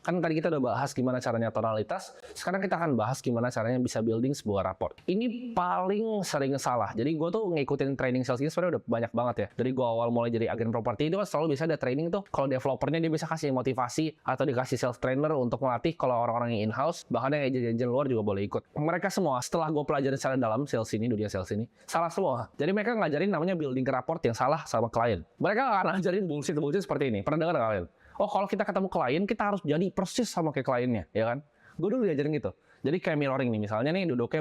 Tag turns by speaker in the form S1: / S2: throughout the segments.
S1: Kan tadi kita udah bahas gimana caranya tonalitas, sekarang kita akan bahas gimana caranya bisa building sebuah raport. Ini paling sering salah. Jadi gue tuh ngikutin training sales ini sebenarnya udah banyak banget ya. Dari gue awal mulai jadi agen properti itu kan selalu bisa ada training tuh. Kalau developernya dia bisa kasih motivasi atau dikasih sales trainer untuk melatih kalau orang-orang yang in-house, bahkan yang agent-agent luar juga boleh ikut. Mereka semua setelah gue pelajarin secara dalam sales ini, dunia sales ini, salah semua. Jadi mereka ngajarin namanya building rapport yang salah sama klien. Mereka akan ngajarin bullshit seperti ini. Pernah dengar nggak kalian? Oh, kalau kita ketemu klien, kita harus jadi persis sama kayak kliennya, ya kan? Gue dulu diajarin gitu. Jadi kayak mirroring nih, misalnya nih duduk dia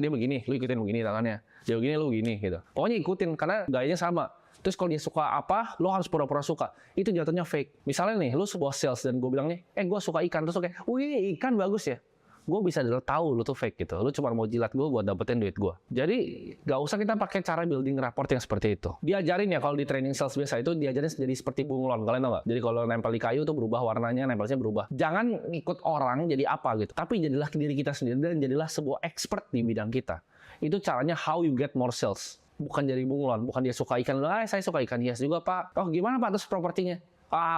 S1: begini, lu ikutin begini tangannya. Dia begini, lu begini gitu. Pokoknya ikutin karena gayanya sama. Terus kalau dia suka apa, lo harus pura-pura suka. Itu jatuhnya fake. Misalnya nih, lu sebuah sales dan gue bilang nih, gue suka ikan. Terus kayak, wih ikan bagus ya. Gue bisa tahu lu tuh fake gitu. Lu cuma mau jilat gue buat dapetin duit gue. Jadi gak usah kita pakai cara building rapport yang seperti itu. Diajarin ya kalau di training sales biasa itu diajarin jadi seperti bunglon. Kalian tau gak? Jadi kalau nempel di kayu tuh berubah warnanya, nempelnya berubah. Jangan ikut orang jadi apa gitu. Tapi jadilah diri kita sendiri dan jadilah sebuah expert di bidang kita. Itu caranya how you get more sales. Bukan jadi bunglon. Bukan dia suka ikan. Saya suka ikan hias juga pak. Oh gimana pak terus propertinya?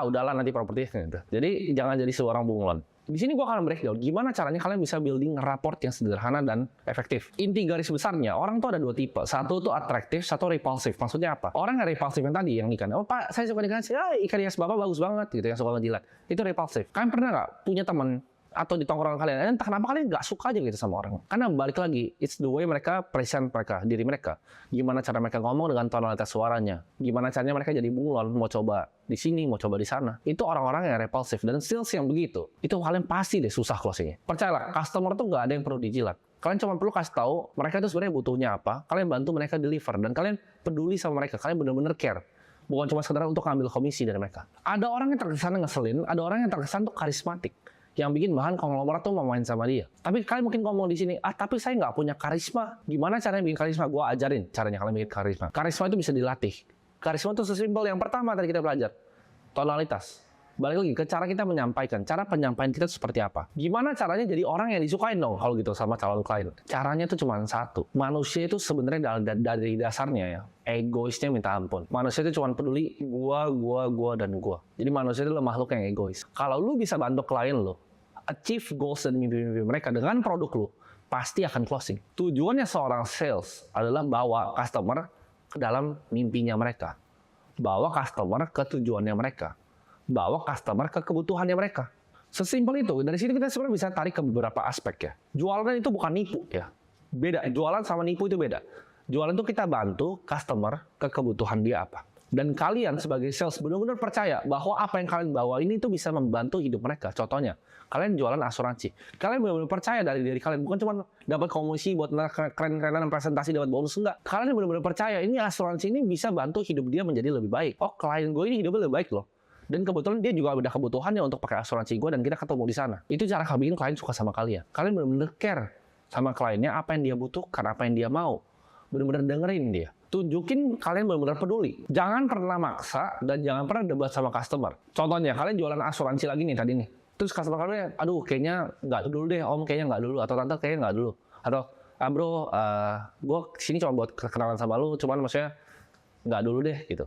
S1: Udahlah nanti propertinya gitu. Jadi jangan jadi seorang bunglon. Di sini gue akan breakdown gimana caranya kalian bisa building rapport yang sederhana dan efektif. Inti garis besarnya, orang tuh ada dua tipe. Satu tuh atraktif, satu repulsif. Maksudnya apa? Orang yang repulsif yang tadi, yang ikan. Oh pak, saya suka ikan hias. Ikan hias bapak bagus banget gitu, yang suka ngejilat. Itu repulsif. Kalian pernah nggak punya teman atau di tongkrongan kalian, entah kenapa kalian nggak suka aja gitu sama orang. Karena balik lagi, it's the way mereka present diri mereka. Gimana cara mereka ngomong dengan tonalitas suaranya. Gimana caranya mereka jadi bunglon, mau coba di sini, mau coba di sana. Itu orang-orang yang repulsif dan sales yang begitu. Itu kalian pasti deh susah closingnya. Percayalah, customer tuh nggak ada yang perlu dijilat. Kalian cuma perlu kasih tahu mereka tuh sebenarnya butuhnya apa. Kalian bantu mereka deliver dan kalian peduli sama mereka. Kalian benar-benar care. Bukan cuma sekedar untuk ngambil komisi dari mereka. Ada orang yang terkesan ngeselin, ada orang yang terkesan tuh karismatik. Yang bikin bahan konglomerat tuh mau main sama dia. Tapi kalian mungkin ngomong di sini, tapi saya nggak punya karisma. Gimana caranya bikin karisma? Gua ajarin caranya kalian bikin karisma. Karisma itu bisa dilatih. Karisma itu sesimpel yang pertama tadi kita belajar. Tonalitas. Balik lagi ke cara kita menyampaikan. Cara penyampaian kita seperti apa. Gimana caranya jadi orang yang disukain dong kalau gitu sama calon klien. Caranya itu cuma satu. Manusia itu sebenarnya dari dasarnya ya. Egoisnya minta ampun. Manusia itu cuma peduli gua, dan gua. Jadi manusia itu makhluk yang egois. Kalau lu bisa bantu klien lu achieve goals dan mimpi-mimpi mereka dengan produk lu, pasti akan closing. Tujuannya seorang sales adalah bawa customer ke dalam mimpinya mereka. Bawa customer ke tujuannya mereka. Bawa customer ke kebutuhannya mereka. Sesimpel itu. Dari sini kita sebenarnya bisa tarik ke beberapa aspek ya. Jualan itu bukan nipu ya. Beda. Jualan sama nipu itu beda. Jualan itu kita bantu customer ke kebutuhan dia apa. Dan kalian sebagai sales benar-benar percaya bahwa apa yang kalian bawa ini tuh bisa membantu hidup mereka. Contohnya, kalian jualan asuransi. Kalian benar-benar percaya dari diri kalian. Bukan cuma dapat komisi buat keren-kerenan presentasi dapat bonus, enggak. Kalian benar-benar percaya ini asuransi ini bisa bantu hidup dia menjadi lebih baik. Oh, klien gue ini hidupnya lebih baik loh. Dan kebetulan dia juga ada kebutuhannya untuk pakai asuransi gue dan kita ketemu di sana. Itu cara bikin klien suka sama kalian. Kalian benar-benar care sama kliennya, apa yang dia butuhkan, apa yang dia mau. Benar-benar dengerin dia. Tunjukin kalian benar-benar peduli. Jangan pernah maksa dan jangan pernah debat sama customer. Contohnya, kalian jualan asuransi lagi nih tadi nih. Terus customer kalian, aduh kayaknya nggak dulu deh, om kayaknya nggak dulu. Atau tante kayaknya nggak dulu. Atau, bro, gue kesini cuma buat kenalan sama lu, cuman maksudnya nggak dulu deh gitu.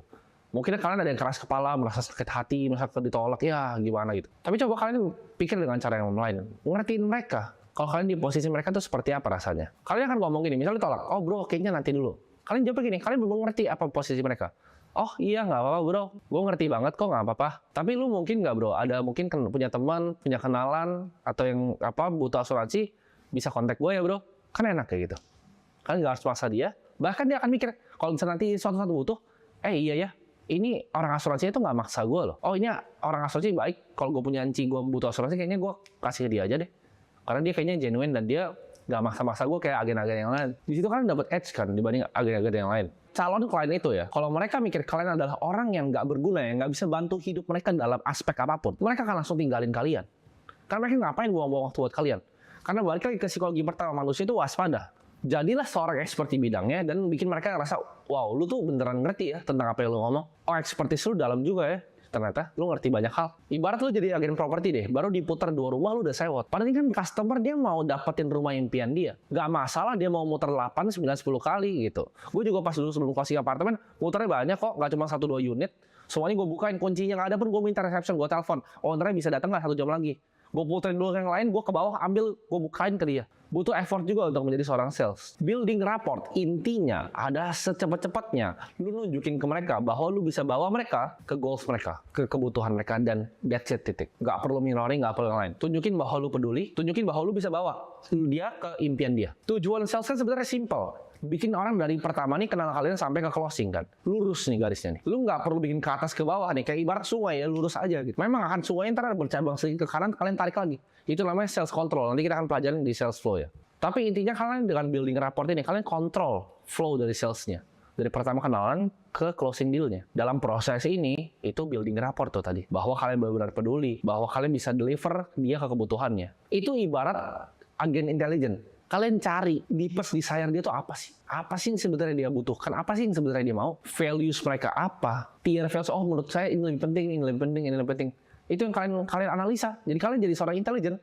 S1: Mungkin kalian ada yang keras kepala, merasa sakit hati, merasa ditolak, ya gimana gitu. Tapi coba kalian pikir dengan cara yang lain. Ngertiin mereka. Kalau kalian di posisi mereka tuh seperti apa rasanya. Kalian akan ngomong gini, misalnya ditolak, oh bro kayaknya nanti dulu. Kalian jawab gini, kalian belum ngerti apa posisi mereka. Oh iya nggak apa-apa bro, gue ngerti banget kok nggak apa-apa. Tapi lu mungkin nggak bro, ada mungkin punya teman, punya kenalan, atau yang butuh asuransi, bisa kontak gue ya bro. Kan enak kayak gitu. Kalian nggak harus maksa dia, bahkan dia akan mikir, kalau misalnya nanti suatu butuh, iya ya, ini orang asuransinya itu nggak maksa gue loh. Oh ini orang asuransi baik, kalau gue punya anci, gue butuh asuransi, kayaknya gue kasih dia aja deh. Karena dia kayaknya genuine dan dia nggak maksa-maksa gue kayak agen-agen yang lain. Di situ kan dapat edge kan dibanding agen-agen yang lain. Calon klien itu ya, kalau mereka mikir kalian adalah orang yang nggak berguna, yang nggak bisa bantu hidup mereka dalam aspek apapun, mereka akan langsung tinggalin kalian. Karena mereka ngapain buang-buang waktu buat kalian? Karena balik lagi ke psikologi pertama manusia itu waspada. Jadilah seorang expert di bidangnya dan bikin mereka ngerasa, wow, lu tuh beneran ngerti ya tentang apa yang lu ngomong. Oh, expertise lu dalam juga ya. Ternyata lu ngerti banyak hal. Ibarat lu jadi agen properti deh, baru diputar 2 rumah lu udah sewot. Padahal ini kan customer dia mau dapetin rumah impian dia. Gak masalah dia mau muter 8, 9, 10 kali gitu. Gue juga pas dulu sebelum closing apartemen, muternya banyak kok, gak cuma 1-2 unit. Semuanya gue bukain, kuncinya nggak ada pun gue minta reception, gue telepon. Ownernya bisa datang nggak 1 jam lagi? Gue puterin dulu yang lain, gue ke bawah ambil, gue bukain ke dia. Butuh effort juga untuk menjadi seorang sales. Building rapport, intinya ada secepat-cepatnya lu nunjukin ke mereka bahwa lu bisa bawa mereka ke goals mereka, ke kebutuhan mereka, dan that's it, titik. Nggak perlu mirroring, nggak perlu yang lain. Tunjukin bahwa lu peduli, tunjukin bahwa lu bisa bawa dia ke impian dia. Tujuan sales kan sebenarnya simple. Bikin orang dari pertama nih kenal kalian sampai ke closing kan. Lurus nih garisnya nih. Lu nggak perlu bikin ke atas ke bawah nih. Kayak ibarat sungai ya, lurus aja gitu. Memang akan sungai ntar bercabang sedikit ke kanan, kalian tarik lagi. Itu namanya sales control. Nanti kita akan pelajarin di sales flow ya. Tapi intinya kalian dengan building rapport ini, kalian kontrol flow dari salesnya. Dari pertama kenalan ke closing dealnya. Dalam proses ini, itu building rapport tuh tadi. Bahwa kalian benar-benar peduli. Bahwa kalian bisa deliver dia ke kebutuhannya. Itu ibarat agen intelijen. Kalian cari deepest desire dia tuh apa sih? Apa sih yang sebenarnya dia butuhkan? Apa sih yang sebenarnya dia mau? Values mereka apa? Tier values, oh menurut saya ini lebih penting, ini lebih penting, ini lebih penting. Itu yang kalian analisa. Jadi kalian jadi seorang intelijen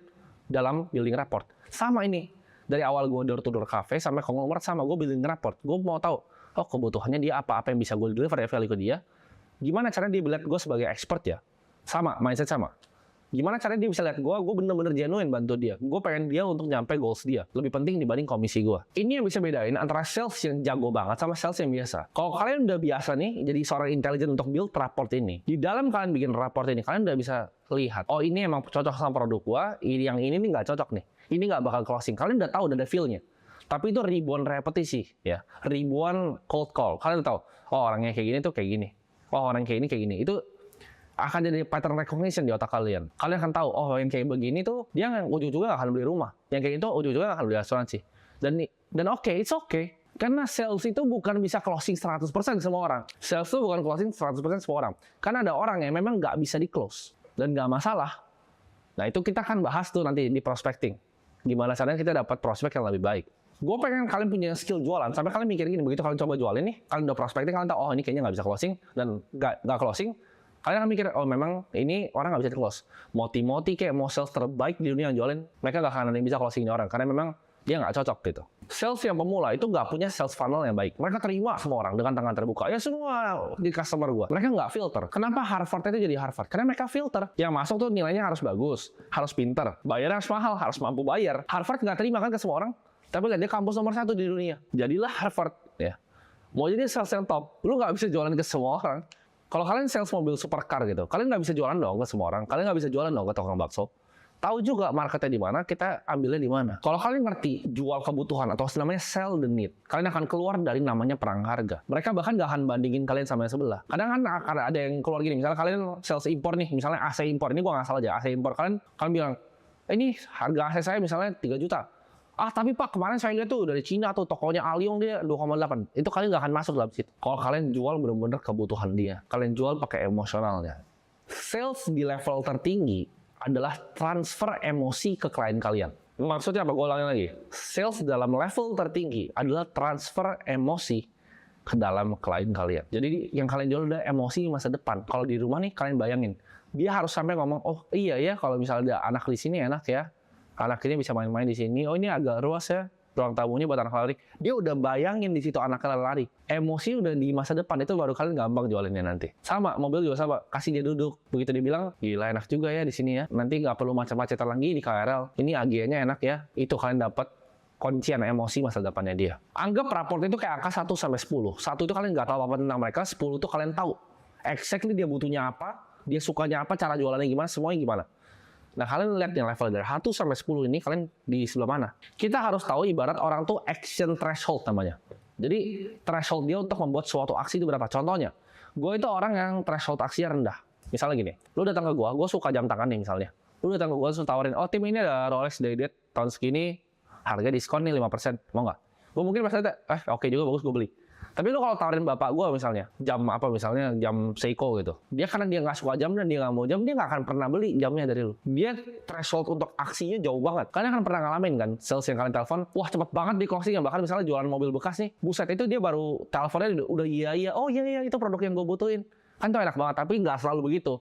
S1: dalam building rapport. Sama ini. Dari awal gue door to door cafe sampai konglomerat sama, gue building rapport. Gue mau tahu, oh kebutuhannya dia apa yang bisa gue deliver ya value ke dia. Gimana caranya dia melihat gue sebagai expert ya? Sama, mindset sama. Gimana caranya dia bisa lihat gue bener-bener genuine bantu dia. Gue pengen dia untuk nyampe goals dia. Lebih penting dibanding komisi gue. Ini yang bisa bedain antara sales yang jago banget sama sales yang biasa. Kalau kalian udah biasa nih, jadi seorang intelijen untuk build rapport ini. Di dalam kalian bikin rapport ini, kalian udah bisa lihat, oh ini emang cocok sama produk gue, yang ini nih nggak cocok nih. Ini nggak bakal closing. Kalian udah tahu, udah ada feel-nya. Tapi itu ribuan repetisi, ya. Ribuan cold call. Kalian udah tahu, oh orangnya kayak gini tuh kayak gini. Oh orang kayak ini kayak gini. Itu akan jadi pattern recognition di otak kalian. Kalian akan tahu, oh yang kayak begini tuh, dia ujung-ujungnya nggak akan beli rumah. Yang kayak itu ujung-ujungnya nggak akan beli asuransi. Dan oke, it's okay. Karena sales itu bukan bisa closing 100% semua orang. Sales itu bukan closing 100% semua orang. Karena ada orang yang memang nggak bisa di-close. Dan nggak masalah. Nah itu kita akan bahas tuh nanti di prospecting. Gimana caranya kita dapat prospek yang lebih baik. Gue pengen kalian punya skill jualan. Sampai kalian mikir gini, begitu kalian coba jualin nih, kalian udah prospecting, kalian tahu, oh ini kayaknya nggak bisa closing, dan nggak closing. Kalian akan mikir, oh memang ini orang nggak bisa di-close. Moti-moti kayak mau sales terbaik di dunia yang jualin, mereka nggak akan ada yang bisa closing orang. Karena memang dia nggak cocok gitu. Sales yang pemula itu nggak punya sales funnel yang baik. Mereka terima semua orang dengan tangan terbuka. Ya semua di customer gue. Mereka nggak filter. Kenapa Harvard itu jadi Harvard? Karena mereka filter. Yang masuk tuh nilainya harus bagus, harus pinter, bayarnya harus mahal, harus mampu bayar. Harvard nggak terima kan ke semua orang. Tapi dia kampus nomor 1 di dunia. Jadilah Harvard. Ya. Mau jadi sales yang top, lu nggak bisa jualan ke semua orang. Kalau kalian sales mobil supercar gitu, kalian nggak bisa jualan dong ke semua orang. Kalian nggak bisa jualan dong ke tukang bakso. Tahu juga marketnya di mana, kita ambilnya di mana. Kalau kalian ngerti jual kebutuhan atau namanya sell the need, kalian akan keluar dari namanya perang harga. Mereka bahkan nggak akan bandingin kalian sama yang sebelah. Kadang kan ada yang keluar gini, misalnya kalian sales impor nih, misalnya AC impor, ini gua nggak salah aja, AC impor, kalian bilang, ini harga AC saya misalnya 3 juta. Ah tapi Pak, kemarin saya lihat tuh dari Cina tuh tokonya Aliong dia 2,8. Itu kalian nggak akan masuk dalam situ. Kalau kalian jual benar-benar kebutuhan dia, kalian jual pakai emosionalnya. Sales di level tertinggi adalah transfer emosi ke klien kalian. Maksudnya apa? Gue ulangi lagi. Sales dalam level tertinggi adalah transfer emosi ke dalam klien kalian. Jadi yang kalian jual adalah emosi masa depan. Kalau di rumah nih kalian bayangin, dia harus sampai ngomong, oh iya ya kalau misalnya ada anak di sini enak ya. Anak ini bisa main-main di sini. Oh ini agak luas ya. Ruang tamunya buat anak lari. Dia udah bayangin di situ anaknya lari. Emosi udah di masa depan, itu baru kalian gampang jualinnya nanti. Sama, mobil juga sama. Kasih dia duduk. Begitu dia bilang, gila enak juga ya di sini ya. Nanti nggak perlu macet-macetan lagi di KRL. Ini AG-nya enak ya. Itu kalian dapat kuncian emosi masa depannya dia. Anggap raport itu kayak angka 1 sampai 10. 1 itu kalian nggak tahu apa tentang mereka. 10 itu kalian tahu. Exactly dia butuhnya apa. Dia sukanya apa. Cara jualannya gimana. Semuanya gimana. Nah, kalian lihat yang level dari 1 sampai 10 ini, kalian di sebelah mana? Kita harus tahu ibarat orang tuh action threshold namanya. Jadi, threshold dia untuk membuat suatu aksi itu berapa? Contohnya, gue itu orang yang threshold aksinya rendah. Misalnya gini, lu datang ke gue suka jam tangan nih misalnya. Lu datang ke gue, terus tawarin, oh tim ini ada Rolex Day-Date tahun segini, harga diskon nih 5%, mau nggak? Gue mungkin pas ada, oke juga bagus, gue beli. Tapi lu kalau tawarin bapak gue misalnya, jam apa misalnya, jam Seiko gitu. Dia karena dia nggak suka jam dan dia nggak mau jam, dia nggak akan pernah beli jamnya dari lu. Dia threshold untuk aksinya jauh banget. Kalian akan pernah ngalamin kan, sales yang kalian telepon, wah cepet banget di closing. Bahkan misalnya jualan mobil bekas nih, buset itu dia baru teleponnya udah iya, oh iya itu produk yang gue butuhin. Kan tuh enak banget, tapi nggak selalu begitu.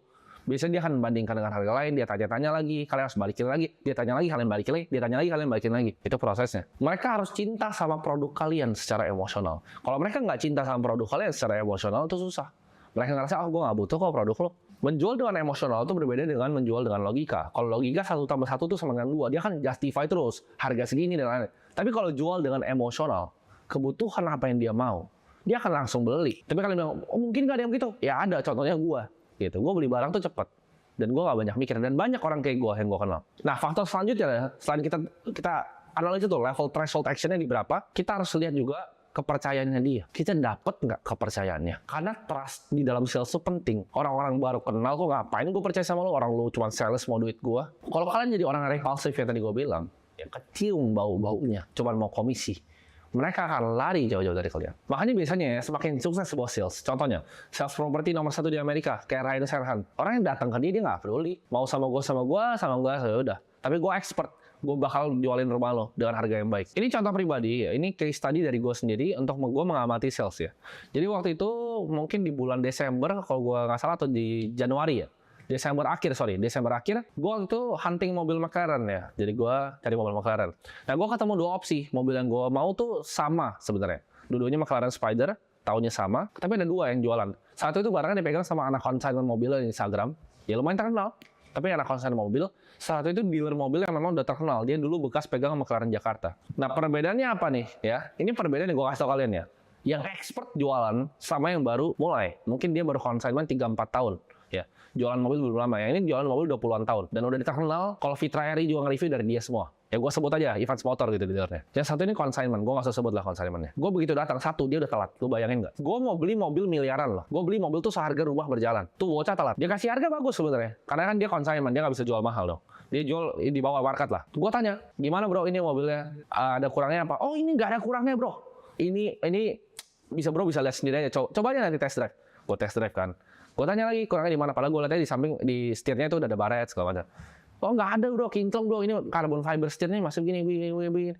S1: Biasanya dia akan membandingkan dengan harga lain, dia tanya-tanya lagi, kalian harus balikin lagi, dia tanya lagi, kalian balikin lagi, dia tanya lagi, kalian balikin lagi. Itu prosesnya. Mereka harus cinta sama produk kalian secara emosional. Kalau mereka nggak cinta sama produk kalian secara emosional, itu susah. Mereka ngerasa, oh gue nggak butuh kok produk lo. Menjual dengan emosional itu berbeda dengan menjual dengan logika. Kalau logika 1 tambah 1 tuh sama dengan 2, dia kan justify terus harga segini dan lain-lain. Tapi kalau jual dengan emosional, kebutuhan apa yang dia mau, dia akan langsung beli. Tapi kalian bilang, oh mungkin nggak ada yang begitu. Ya ada, contohnya gue. Gitu. Gue beli barang tuh cepet. Dan gue nggak banyak mikir. Dan banyak orang kayak gue yang gue kenal. Nah, faktor selanjutnya, selain kita analisa tuh level threshold actionnya di berapa, kita harus lihat juga kepercayaannya dia. Kita dapat nggak kepercayaannya? Karena trust di dalam sales itu penting. Orang-orang baru kenal kok, ngapain gue percaya sama lo? Orang lo cuma sales mau duit gue. Kalau kalian jadi orang repulsif yang tadi gue bilang, ya kecium bau-baunya, cuma mau komisi. Mereka akan lari jauh-jauh dari kalian. Makanya biasanya ya, semakin sukses sebuah sales. Contohnya, sales property nomor 1 di Amerika, kayak Ryan Serhant. Orang yang datang ke dia nggak peduli. Mau sama gue, ya udah. Tapi gue expert. Gue bakal jualin rumah lo dengan harga yang baik. Ini contoh pribadi ya, ini case study dari gue sendiri untuk gue mengamati sales ya. Jadi waktu itu mungkin di bulan Desember, kalau gue nggak salah, atau di Januari ya. Desember akhir, gue waktu itu hunting mobil McLaren ya. Jadi gue cari mobil McLaren. Nah, gue ketemu 2 opsi. Mobil yang gue mau tuh sama sebenarnya. Dua-duanya McLaren Spider, tahunnya sama, tapi ada 2 yang jualan. Satu itu barangnya dipegang sama anak consignment mobil di Instagram. Ya lumayan terkenal. Tapi anak consignment mobil, satu itu dealer mobil yang memang udah terkenal. Dia dulu bekas pegang McLaren Jakarta. Nah, perbedaannya apa nih? Ya, ini perbedaan yang gue kasih tau kalian ya. Yang expert jualan sama yang baru mulai. Mungkin dia baru consignment 3-4 tahun. Ya, jualan mobil belum lama. Yang ini jualan mobil udah puluhan tahun. Dan udah terkenal, kalau Fitra Eri juga nge-review dari dia semua. Ya gue sebut aja, Evans Motor gitu dealernya. Yang satu ini consignment, gue nggak usah sebut lah consignmentnya. Gue begitu datang, satu, dia udah telat. Lu bayangin nggak? Gue mau beli mobil miliaran loh. Gue beli mobil tuh seharga rumah berjalan. Tuh bocah telat. Dia kasih harga bagus sebenarnya. Karena kan dia consignment, dia nggak bisa jual mahal dong. Dia jual di bawah market lah. Gue tanya, gimana bro ini mobilnya? Ada kurangnya apa? Oh ini nggak ada kurangnya bro. Ini bisa bro bisa lihat sendiri aja. Coba aja nanti test drive. Gue test drive kan. Gue tanya lagi kurangnya di mana? Padahal gue lihatnya di samping di setirnya itu udah ada baret segala macam. Oh nggak ada bro, kinclong bro, ini carbon fiber setirnya masih begini.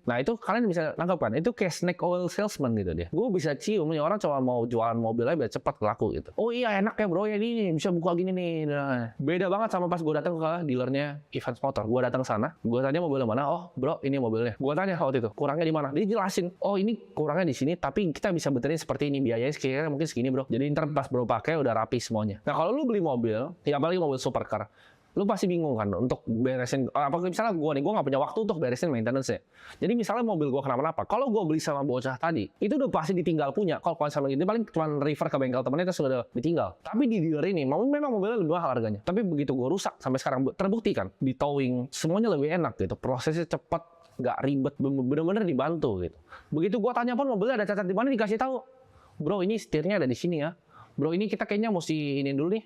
S1: Nah itu kalian bisa nangkap kan, itu kayak snake oil salesman gitu dia. Gue bisa cium, nih orang cuma mau jualan mobilnya biar cepat laku gitu. Oh iya enak ya bro, ya ini bisa buka gini nih. Nah, beda banget sama pas gue datang ke dealernya Evans Motor. Gue datang sana, gue tanya mobilnya mana, oh bro ini mobilnya. Gue tanya waktu itu, kurangnya di mana? Dia jelasin, oh ini kurangnya di sini, tapi kita bisa benerin seperti ini, biayanya sekiranya mungkin segini bro. Jadi ntar pas bro pakai udah rapi semuanya. Nah kalau lu beli mobil, ya apalagi mobil supercar, lu pasti bingung kan untuk beresin, apa misalnya gue nggak punya waktu untuk beresin maintenance ya. Jadi misalnya mobil gue kenapa-napa, kalau gue beli sama bocah tadi, itu udah pasti ditinggal punya. Kalau sama gitu paling cuma refer ke bengkel temennya terus udah ditinggal. Tapi di dealer ini, memang mobilnya lebih mahal harganya. Tapi begitu gue rusak sampai sekarang terbukti kan, di towing semuanya lebih enak gitu, prosesnya cepat, nggak ribet, bener-bener dibantu gitu. Begitu gue tanya pun mobilnya ada cacat di mana dikasih tahu, bro ini setirnya ada di sini ya, bro ini kita kayaknya mesti ini dulu nih.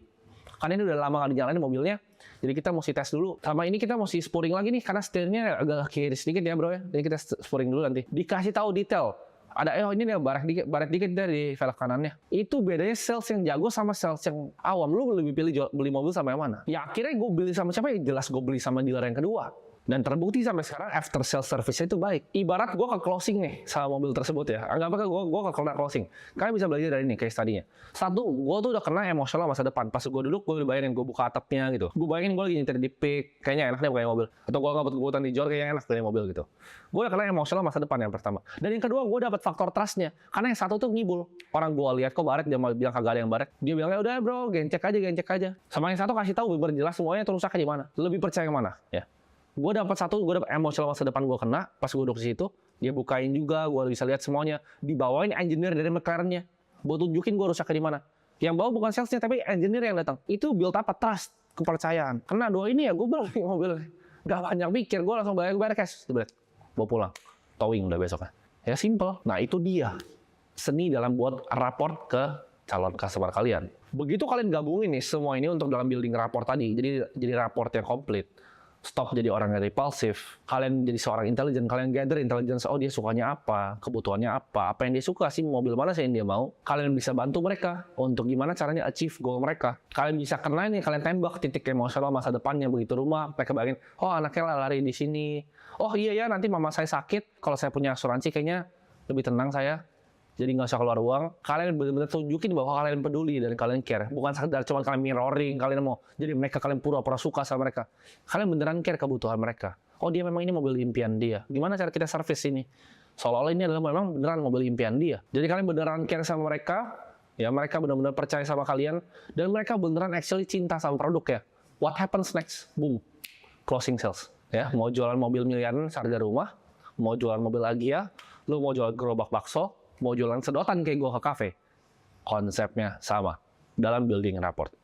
S1: Karena ini udah lama nggak dijalanin mobilnya, jadi kita mesti tes dulu. Sama ini kita mesti spuring lagi nih, karena setirnya agak kiri sedikit ya bro ya. Jadi kita spuring dulu nanti. Dikasih tahu detail. Ada, ini nih baret dikit dari velg kanannya. Itu bedanya sales yang jago sama sales yang awam. Lu lebih pilih beli mobil sama yang mana? Ya akhirnya gue beli sama siapa ya? Jelas gue beli sama dealer yang kedua. Dan terbukti sampai sekarang after sales service itu baik. Ibarat gue ke closing nih sama mobil tersebut ya. Anggap aja gue ke closing. Kalian bisa belajar dari ini case tadinya. Satu, gue tuh udah kena emosional masa depan. Pas gue duduk, gue udah bayangin gue buka atapnya gitu. Gue bayangin gue lagi nyetir di Pick, kayaknya enak deh pakai mobil. Atau gue ngebut-ngebutan di Jor, kayaknya enak pakai mobil gitu. Gue udah kena emosional masa depan yang pertama. Dan yang kedua, gue dapat faktor trustnya. Karena yang satu tuh ngibul. Orang gue lihat kok baret, dia mau bilang kagak ada yang baret. Dia bilangnya udah bro, gencek aja. Sama yang satu kasih tahu berjelas semuanya terus rusaknya di mana. Lebih percaya yang mana? Ya. Gue dapat emosional masa depan gue kena pas gue duduk di situ, dia bukain juga, gue bisa lihat semuanya, dibawain engineer dari McLaren-nya, gue tunjukin gue rusaknya di mana. Yang bawa bukan salesnya tapi engineer yang datang. Itu build apa trust, kepercayaan. Karena dua ini ya gue beli mobil, gak banyak mikir, gue langsung bayar cash, bawa pulang, towing udah besoknya. Ya simple. Nah itu dia seni dalam buat raport ke calon customer kalian. Begitu kalian gabungin nih semua ini untuk dalam building raport tadi, jadi raport yang komplit. Stop jadi orang yang repulsif, kalian jadi seorang intelijen, kalian gather intelligence, oh dia sukanya apa, kebutuhannya apa yang dia suka sih, mobil mana sih yang dia mau, kalian bisa bantu mereka untuk gimana caranya achieve goal mereka. Kalian bisa kena nih, kalian tembak titik emosional masa depannya, begitu rumah, mereka bayangin, oh anaknya lari di sini, oh iya ya nanti mama saya sakit, kalau saya punya asuransi kayaknya lebih tenang saya. Jadi nggak usah keluar uang, kalian benar-benar tunjukin bahwa kalian peduli dan kalian care. Bukan sekedar cuma kalian mirroring, kalian mau jadi mereka, kalian pura-pura suka sama mereka. Kalian beneran care kebutuhan mereka. Oh dia memang ini mobil impian dia. Gimana cara kita service ini? Seolah-olah ini adalah memang beneran mobil impian dia. Jadi kalian beneran care sama mereka, Ya, mereka benar-benar percaya sama kalian dan mereka beneran actually cinta sama produk ya. What happens next? Boom. Closing sales. Ya, mau jualan mobil miliaran harga rumah, mau jualan mobil Agia, lu mau jualan gerobak bakso, mau jualan sedotan kayak gua ke kafe. Konsepnya sama dalam building rapport.